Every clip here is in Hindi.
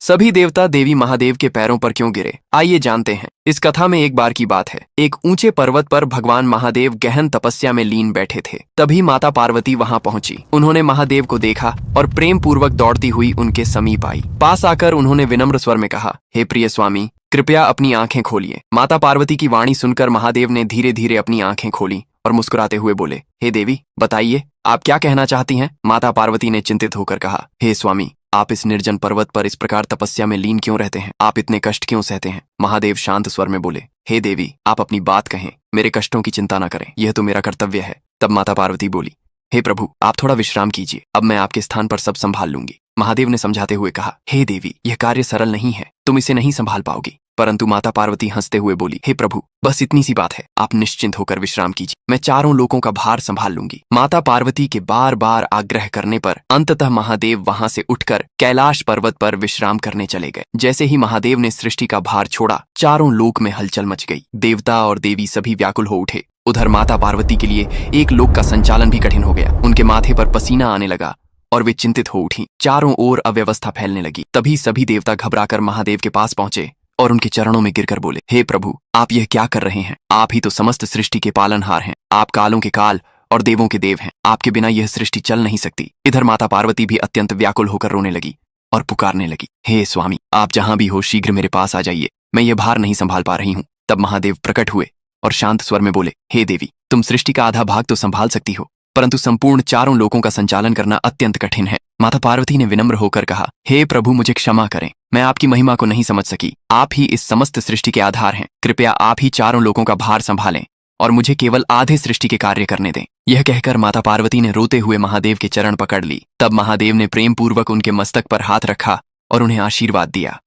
सभी देवता देवी महादेव के पैरों पर क्यों गिरे, आइए जानते हैं। इस कथा में एक बार की बात है। एक ऊंचे पर्वत पर भगवान महादेव गहन तपस्या में लीन बैठे थे। तभी माता पार्वती वहां पहुंची। उन्होंने महादेव को देखा और प्रेम पूर्वक दौड़ती हुई उनके समीप आई। पास आकर उन्होंने विनम्र स्वर में कहा, हे प्रिय स्वामी, कृपया अपनी आंखें खोलिए। माता पार्वती की वाणी सुनकर महादेव ने धीरे धीरे अपनी आंखें खोली और मुस्कुराते हुए बोले, हे देवी, बताइए आप क्या कहना चाहती हैं। माता पार्वती ने चिंतित होकर कहा, हे स्वामी, आप इस निर्जन पर्वत पर इस प्रकार तपस्या में लीन क्यों रहते हैं? आप इतने कष्ट क्यों सहते हैं? महादेव शांत स्वर में बोले, हे देवी, आप अपनी बात कहें, मेरे कष्टों की चिंता न करें, यह तो मेरा कर्तव्य है। तब माता पार्वती बोली, हे प्रभु, आप थोड़ा विश्राम कीजिए, अब मैं आपके स्थान पर सब संभाल लूंगी। महादेव ने समझाते हुए कहा, हे देवी, यह कार्य सरल नहीं है, तुम इसे नहीं संभाल पाओगी। परंतु माता पार्वती हंसते हुए बोली, हे प्रभु, बस इतनी सी बात है, आप निश्चिंत होकर विश्राम कीजिए, मैं चारों लोकों का भार संभाल लूंगी। माता पार्वती के बार बार आग्रह करने पर अंततः महादेव वहां से उठकर कैलाश पर्वत पर विश्राम करने चले गए। जैसे ही महादेव ने सृष्टि का भार छोड़ा, चारों लोक में हलचल मच गई। देवता और देवी सभी व्याकुल हो उठे। उधर माता पार्वती के लिए एक लोक का संचालन भी कठिन हो गया। उनके माथे पर पसीना आने लगा और वे चिंतित हो उठी। चारों ओर अव्यवस्था फैलने लगी। तभी सभी देवता घबराकर महादेव के पास पहुंचे और उनके चरणों में गिरकर बोले, हे प्रभु, आप यह क्या कर रहे हैं? आप ही तो समस्त सृष्टि के पालनहार हैं, आप कालों के काल और देवों के देव हैं, आपके बिना यह सृष्टि चल नहीं सकती। इधर माता पार्वती भी अत्यंत व्याकुल होकर रोने लगी और पुकारने लगी, हे स्वामी, आप जहां भी हो शीघ्र मेरे पास आ जाइए, मैं यह भार नहीं संभाल पा रही हूँ। तब महादेव प्रकट हुए और शांत स्वर में बोले, हे देवी, तुम सृष्टि का आधा भाग तो संभाल सकती हो, परंतु संपूर्ण चारों लोकों का संचालन करना अत्यंत कठिन है। माता पार्वती ने विनम्र होकर कहा, हे प्रभु, मुझे क्षमा करें, मैं आपकी महिमा को नहीं समझ सकी। आप ही इस समस्त सृष्टि के आधार हैं, कृपया आप ही चारों लोकों का भार संभालें और मुझे केवल आधे सृष्टि के कार्य करने दें। यह कहकर माता पार्वती ने रोते हुए महादेव के चरण पकड़ ली। तब महादेव ने प्रेम पूर्वक उनके मस्तक पर हाथ रखा और उन्हें आशीर्वाद दिया।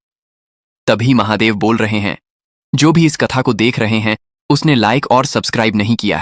तभी महादेव बोल रहे हैं, जो भी इस कथा को देख रहे हैं उसने लाइक और सब्सक्राइब नहीं किया है